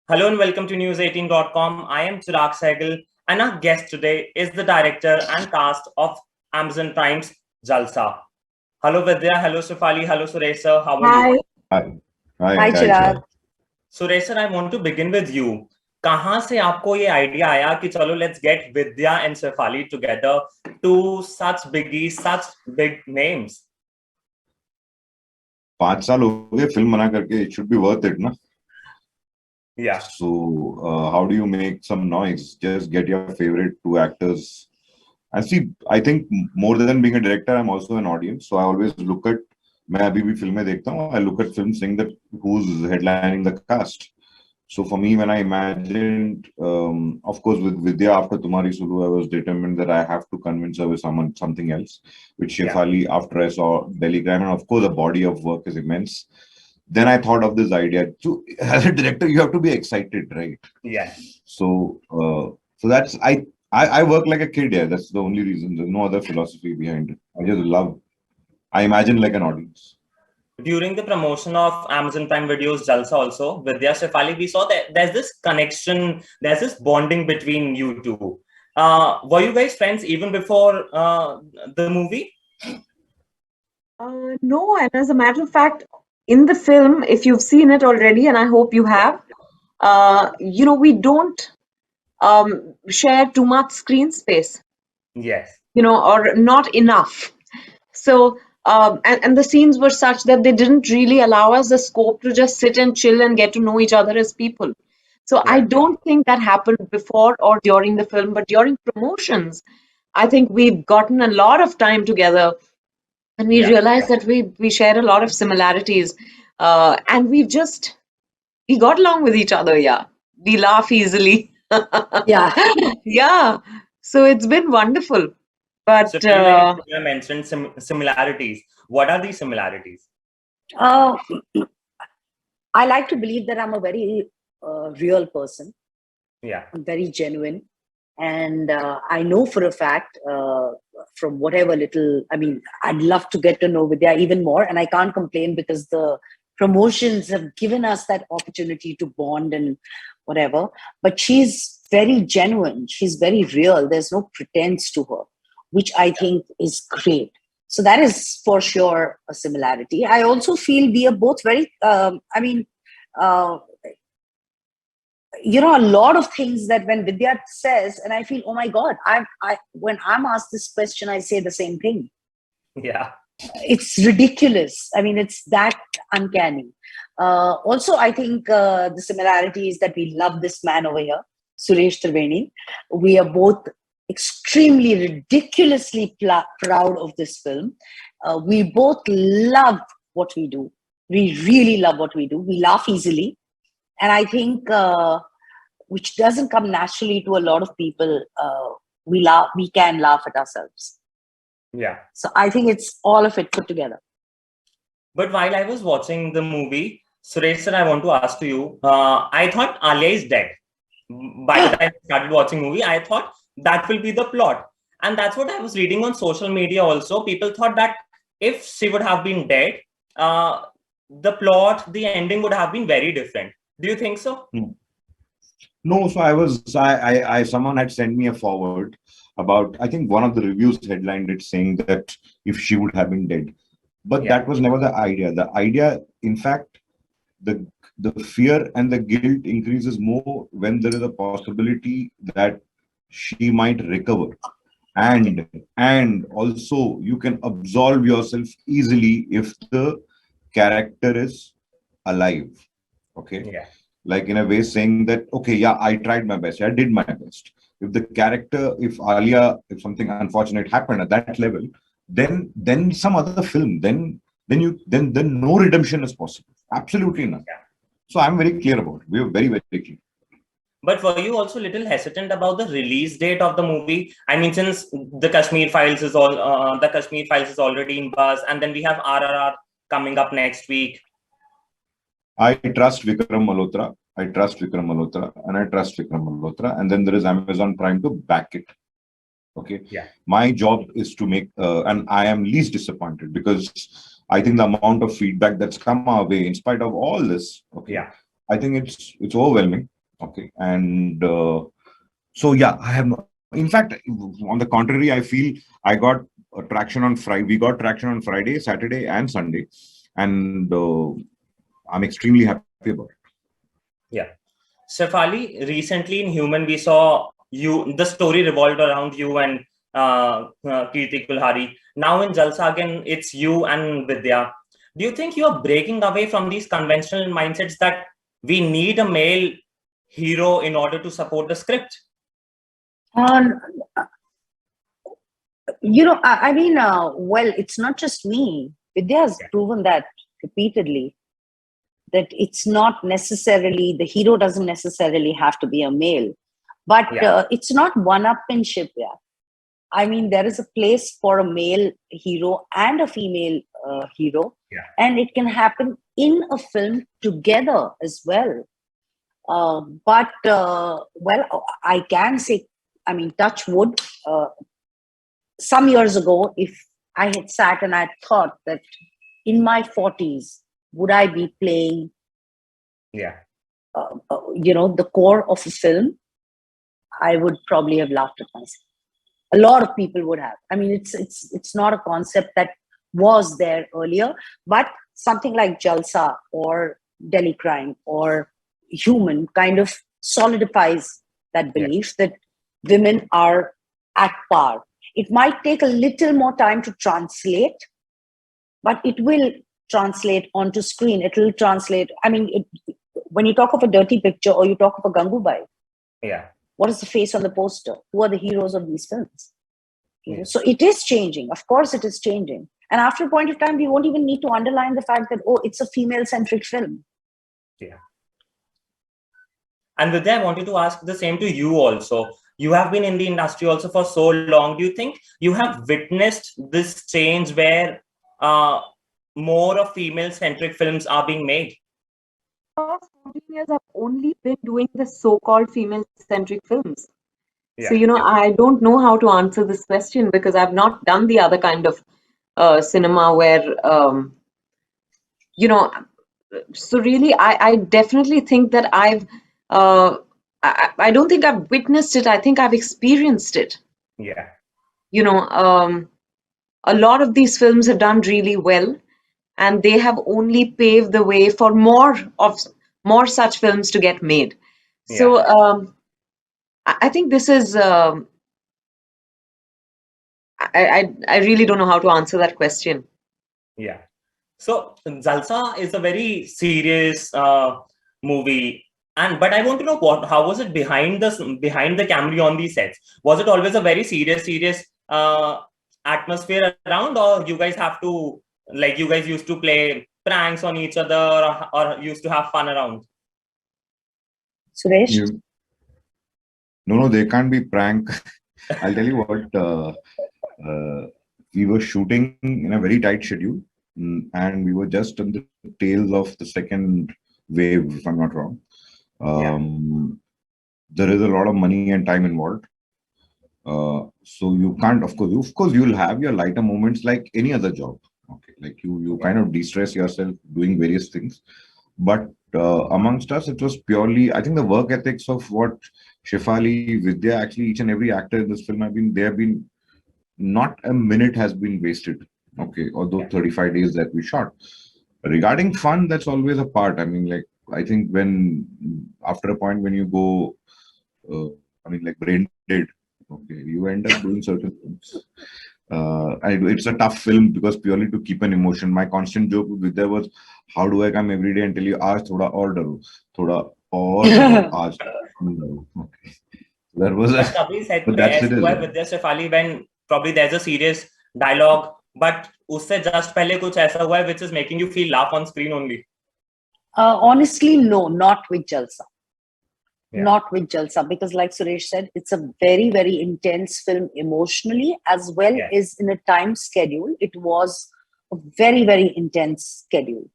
Hello and welcome to News18.com. I am Chirag Sehgal and our guest today is the director and cast of Amazon Prime's Jalsa. Hello Vidya, hello Shefali, hello Suresh sir, how are you? Hi. Hi. Hi, Hi, Chirag. Chirag. Suresh sir, I want to begin with you. कहाँ से आपको ये idea आया कि चलो let's get Vidya and Shefali together, two such biggies, such big names? 5 साल हो गए फिल्म बना करके. It should be worth it, na? Yeah. So, how do you make some noise? Just get your favorite two actors. And see, I think more than being a director, I'm also an audience. So I always look at. मैं अभी भी फिल्में देखता हूँ. I look at films saying that who's headlining the cast. So for me, when I imagined, of course, with Vidya after Tumari Sulu, I was determined that I have to convince her with something else. With Shefali, after I saw Delhi Crime, and of course, the body of work is immense. Then I thought of this idea. So as a director, you have to be excited, right? Yeah. So that's I work like a kid. Yeah, that's the only reason. There's no other philosophy behind it. I just love. I imagine like an audience. During the promotion of Amazon Prime Video's Jalsa also, Vidya Shefali, we saw that there's this connection, there's this bonding between you two. Were you guys friends even before the movie? No, and as a matter of fact, in the film, if you've seen it already, and I hope you have, we don't share too much screen space, Yes. or not enough. So, and the scenes were such that they didn't really allow us the scope to just sit and chill and get to know each other as people. So I Yeah. don't think that happened before or during the film, but during promotions, I think we've gotten a lot of time together and we Yeah. realized that we share a lot of similarities, and we got along with each other. Yeah, we laugh easily. Yeah. Yeah, so it's been wonderful. So But you mentioned similarities. What are these similarities? Uh, I like to believe that I'm a very real person. Yeah. I'm very genuine. And I know for a fact, from whatever little, I mean, I'd love to get to know Vidya even more. And I can't complain because the promotions have given us that opportunity to bond and whatever. But she's very genuine. She's very real. There's no pretense to her, which I think is great. So that is for sure a similarity. I also feel we are both very, uh, a lot of things that when Vidya says, and I feel, oh my God, when I'm asked this question, I say the same thing. Yeah. It's ridiculous. I mean, it's that uncanny. Also, I think the similarity is that we love this man over here, Suresh Triveni. We are both extremely ridiculously proud of this film. We both love what we do. We really love what we do. We laugh easily. And I think, which doesn't come naturally to a lot of people, we can laugh at ourselves. Yeah. So I think it's all of it put together. But while I was watching the movie, Suresh sir, I want to ask to you, I thought Alia is dead. By the time I started watching movie, I thought that will be the plot. And that's what I was reading on social media also. People thought that if she would have been dead, the plot, the ending would have been very different. Do you think so? No, so someone had sent me a forward about, I think one of the reviews headlined it saying that if she would have been dead. But Yeah. that was never the idea. The idea, in fact, the fear and the guilt increases more when there is a possibility that she might recover. And also you can absolve yourself easily if the character is alive. Okay. Yeah. Like in a way saying that, okay, yeah, I tried my best, I did my best. If the character, if something unfortunate happened at that level, then some other film, then no redemption is possible. Absolutely not. Yeah. So I'm very clear about it. We are very, very clear. But were you also a little hesitant about the release date of the movie? I mean, since the Kashmir Files is already in buzz, and then we have RRR coming up next week. I trust Vikram Malhotra. And I trust Vikram Malhotra. And then there is Amazon Prime to back it. Okay. Yeah. My job is to make, and I am least disappointed because I think the amount of feedback that's come our way, in spite of all this, okay, Yeah. I think it's overwhelming. Okay, and so yeah, I have. In fact, on the contrary, I feel I got traction on Friday. We got traction on Friday, Saturday, and Sunday, and I'm extremely happy about it. Yeah. Shefali, recently in Human, we saw you, the story revolved around you and Kirti Kulhari. Now in Jalsa again, it's you and Vidya. Do you think you are breaking away from these conventional mindsets that we need a male hero in order to support the script? Um, I mean, well, it's not just me. Vidya has Yeah. proven that repeatedly, that it's not necessarily, the hero doesn't necessarily have to be a male, but Yeah. it's not one-upmanship. Yeah. I mean, there is a place for a male hero and a female hero, Yeah. and it can happen in a film together as well. Well, I can say, I mean, touch wood. Some years ago, if I had sat and I thought that in my 40s, would I be playing, Yeah. the core of a film, I would probably have laughed at myself. A lot of people would have. I mean, it's not a concept that was there earlier, but something like Jalsa or Delhi Crime or Human kind of solidifies that Yeah. belief that women are at par. It might take a little more time to translate, but it will translate onto screen. It will translate. I mean, when you talk of a dirty picture or you talk of a Gangubai, Yeah. what is the face on the poster? Who are the heroes of these films? Yeah. So it is changing. Of course, it is changing. And after a point of time, we won't even need to underline the fact that, oh, it's a female-centric film. Yeah. And Vidya, I wanted to ask the same to you also. You have been in the industry also for so long. Do you think you have witnessed this change where uh, more of female-centric films are being made? Last 14 years, I've only been doing the so-called female-centric films. So, Yeah. I don't know how to answer this question because I've not done the other kind of cinema where, you know, so really, I definitely think that I don't think I've witnessed it. I think I've experienced it. Yeah. You know, a lot of these films have done really well, and they have only paved the way for more such films to get made. So, Yeah. I think this is. I really don't know how to answer that question. Yeah. So Jalsa is a very serious movie, and but I want to know how was it behind the camera on these sets? Was it always a very serious atmosphere around, or you guys have to like you guys used to play pranks on each other or used to have fun around? Suresh? No, they can't be prank. I'll tell you what. We were shooting in a very tight schedule, and we were just on the tails of the second wave, if I'm not wrong. There is a lot of money and time involved. So you can't, of course, you'll have your lighter moments like any other job. Okay, like you kind of de-stress yourself doing various things. But amongst us, it was purely, I think, the work ethics of what Shefali, Vidya, actually each and every actor in this film they have been, not a minute has been wasted. Okay, although 35 days that we shot. Regarding fun, that's always a part. I mean, like, I think after a point when you go, like brain dead, okay, you end up doing certain things. It's a tough film because purely to keep an emotion. My constant joke with Vidya was, how do I come every day and tell you, aaj thoda aur daro, aaj daro. Okay. There was But कभी set but पे that's it. ऐसा हुआ है विद्या Shefali when probably there's a serious dialogue, but उससे just पहले कुछ ऐसा हुआ है which is making you feel laugh on screen only? Honestly, no, not with Jalsa. Yeah. Not with Jalsa, because like Suresh said, it's a very, very intense film emotionally as well Yeah. as in a time schedule. It was a very, very intense schedule.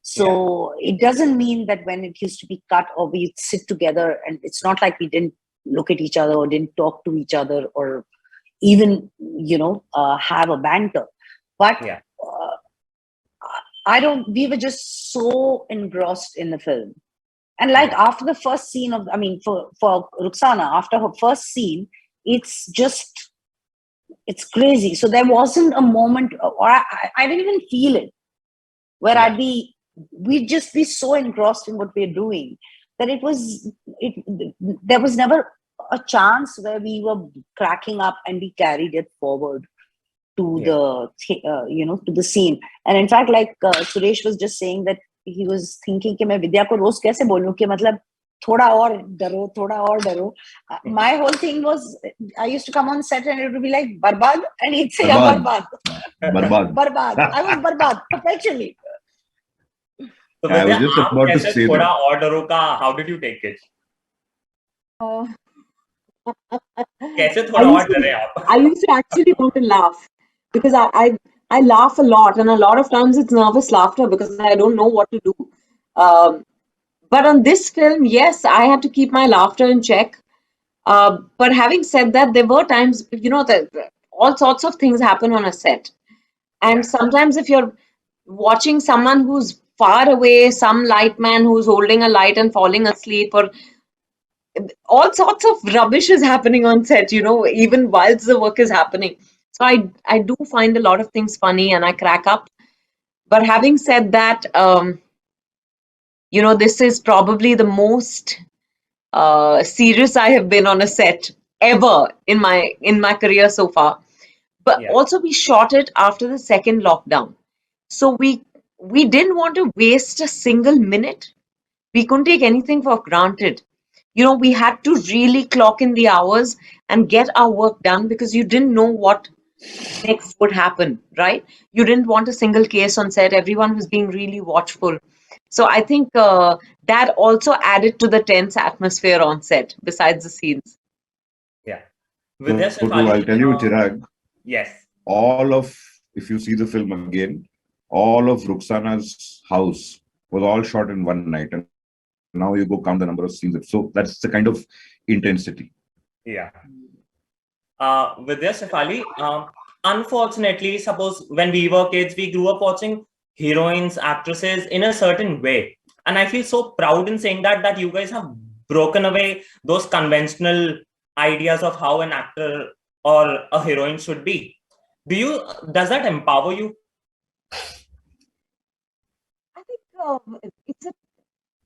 So it doesn't mean that when it used to be cut or we sit together, and it's not like we didn't look at each other or didn't talk to each other or even, have a banter. But Yeah. we were just so engrossed in the film And like after the first scene of, I mean, for Ruksana, after her first scene, it's just, it's crazy. So there wasn't a moment, or I didn't even feel it, where Yeah. we'd just be so engrossed in what we're doing that there was never a chance where we were cracking up and we carried it forward to to the scene. And in fact, like Suresh was just saying that he was thinking कि मैं विद्या को रोज कैसे बोलूं कि मतलब थोड़ा और डरो. My whole thing was, I used to come on set and it would be like barbad, and he'd say yeah, Barbad. barbad. Barbad. I was barbad perpetually. So I was Vidya, just आप about to कैसे say थोड़ा that. और डरो का how did you take it? Uh, कैसे I थोड़ा और used to, डरे आप? I used to actually want to laugh because I laugh a lot, and a lot of times it's nervous laughter because I don't know what to do. Um, but on this film, yes, I had to keep my laughter in check. But having said that, there were times, that all sorts of things happen on a set. And Yeah. sometimes if you're watching someone who's far away, some light man who's holding a light and falling asleep, or all sorts of rubbish is happening on set, even whilst the work is happening. So I do find a lot of things funny and I crack up. But having said that, this is probably the most serious I have been on a set ever in my career so far. But Yeah. also we shot it after the second lockdown. So we didn't want to waste a single minute. We couldn't take anything for granted. We had to really clock in the hours and get our work done because you didn't know what next would happen, right? You didn't want a single case on set. Everyone was being really watchful. So I think that also added to the tense atmosphere on set, besides the scenes. Yeah. Vidya So true. I'll Shefali, tell you, Chirag, yes. if you see the film again, all of Ruksana's house was all shot in one night. And now you go count the number of scenes. So that's the kind of intensity. Yeah. Vidya Shefali, unfortunately, suppose when we were kids, we grew up watching heroines, actresses in a certain way. And I feel so proud in saying that you guys have broken away those conventional ideas of how an actor or a heroine should be. Does that empower you? I think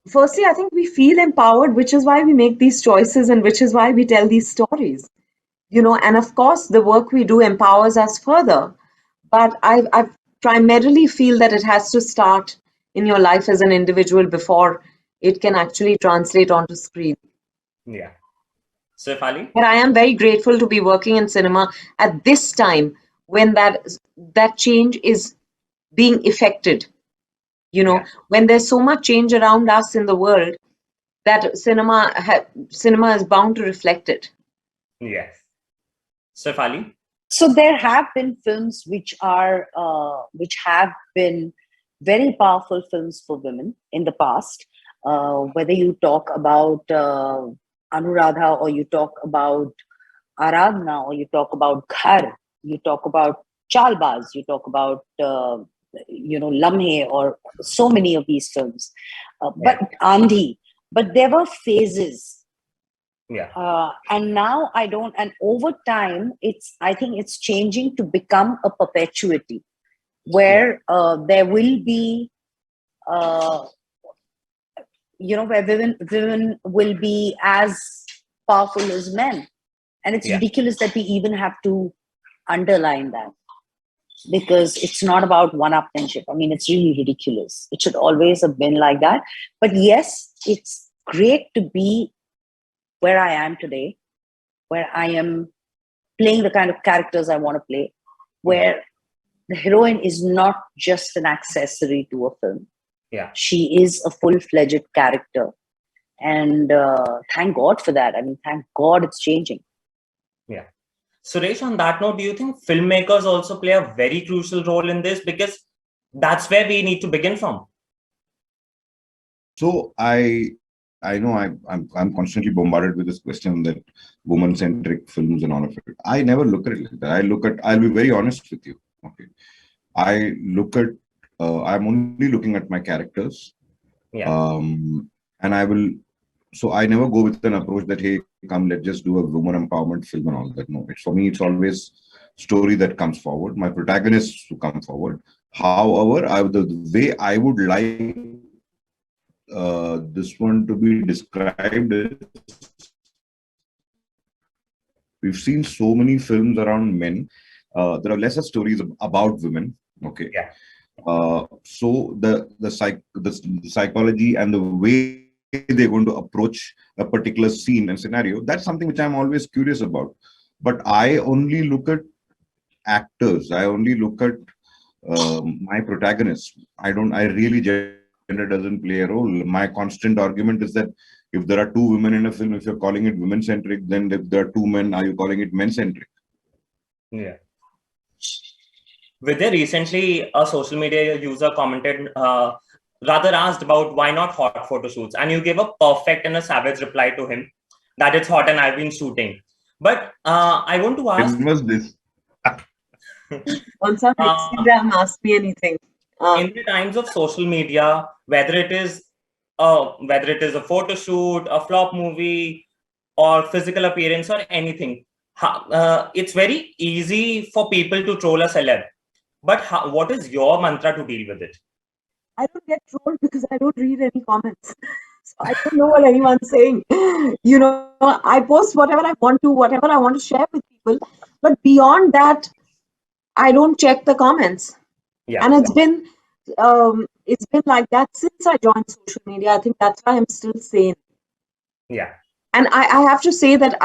firstly, I think we feel empowered, which is why we make these choices and which is why we tell these stories. And of course, the work we do empowers us further. But I primarily feel that it has to start in your life as an individual before it can actually translate onto screen. Yeah. Shefali? But I am very grateful to be working in cinema at this time when that change is being effected. Yeah. When there's so much change around us in the world, that cinema is bound to reflect it. Yes. Shefali? So there have been films which have been very powerful films for women in the past. Whether you talk about Anuradha, or you talk about Aradhna, or you talk about Ghar, you talk about Chalbaz, you talk about Lamhe, or so many of these films. But Andhi, but there were phases. Yeah. And now and over time, I think it's changing to become a perpetuity where there will be, where women will be as powerful as men. And it's ridiculous that we even have to underline that, because it's not about one-upmanship. I mean, it's really ridiculous. It should always have been like that. But yes, it's great to be where I am today, where I am playing the kind of characters I want to play, where the heroine is not just an accessory to a film. Yeah. She is a full-fledged character. And thank God for that. I mean, thank God it's changing. Yeah. Suresh, on that note, do you think filmmakers also play a very crucial role in this? Because that's where we need to begin from. So I know I'm constantly bombarded with this question that woman-centric films and all of it. I never look at it like that. I'll be very honest with you. Okay. I'm only looking at my characters. Yeah. and I will. So I never go with an approach that, hey, come, let's just do a woman empowerment film and all that. No, it's for me, it's always story that comes forward. My protagonists who come forward. However, the way I would like this one to be described is, we've seen so many films around men. There are lesser stories about women. Okay. Yeah. So the psychology and the way they're going to approach a particular scene and scenario, that's something which I'm always curious about. But I only look at actors. I only look at my protagonists. I really, gender doesn't play a role. My constant argument is that if there are two women in a film, if you're calling it women-centric, then if there are two men, are you calling it men-centric? Yeah. Vidya, recently a social media user commented, rather asked about why not hot photo shoots, and you gave a perfect and a savage reply to him that it's hot and I've been shooting. But I want to ask. When was this? On some Instagram, ask me anything. In the times of social media, whether it is a photo shoot, a flop movie, or physical appearance, or anything, it's very easy for people to troll a celeb. But what is your mantra to deal with it? I don't get trolled because I don't read any comments. So I don't know what anyone's saying. I post whatever I want to share with people. But beyond that, I don't check the comments. Yeah. And it's been like that since I joined social media. I think that's why I'm still sane. Yeah. And I have to say that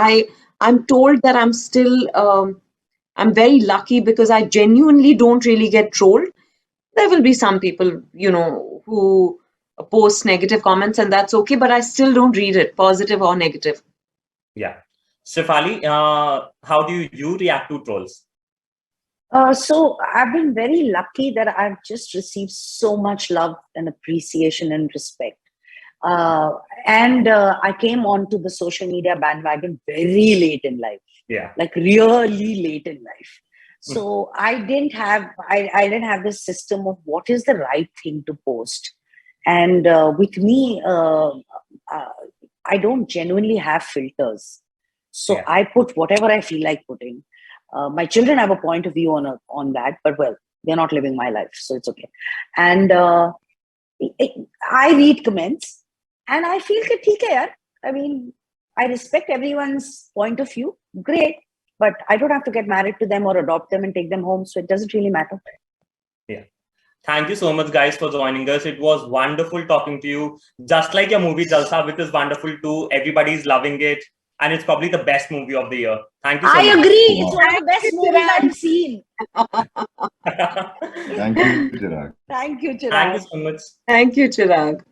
I'm told that I'm still I'm very lucky because I genuinely don't really get trolled. There will be some people, who post negative comments, and that's okay, but I still don't read it, positive or negative. Yeah. Shefali, how do you react to trolls? So I've been very lucky that I've just received so much love and appreciation and respect. And I came onto the social media bandwagon very late in life. Yeah. Like really late in life. So I didn't have this system of what is the right thing to post. And with me, I don't genuinely have filters. So Yeah. I put whatever I feel like putting. My children have a point of view on that, but well, they're not living my life, so it's okay. And I read comments, and I feel that theek hai yaar. I mean, I respect everyone's point of view. Great, but I don't have to get married to them or adopt them and take them home, so it doesn't really matter. Yeah. Thank you so much, guys, for joining us. It was wonderful talking to you. Just like your movie Jalsa, which is wonderful too. Everybody's loving it. And it's probably the best movie of the year. Thank you so much. I agree. It's one of the best movies I've seen. Thank you, Chirag. Thank you, Chirag. Thank you so much. Thank you, Chirag.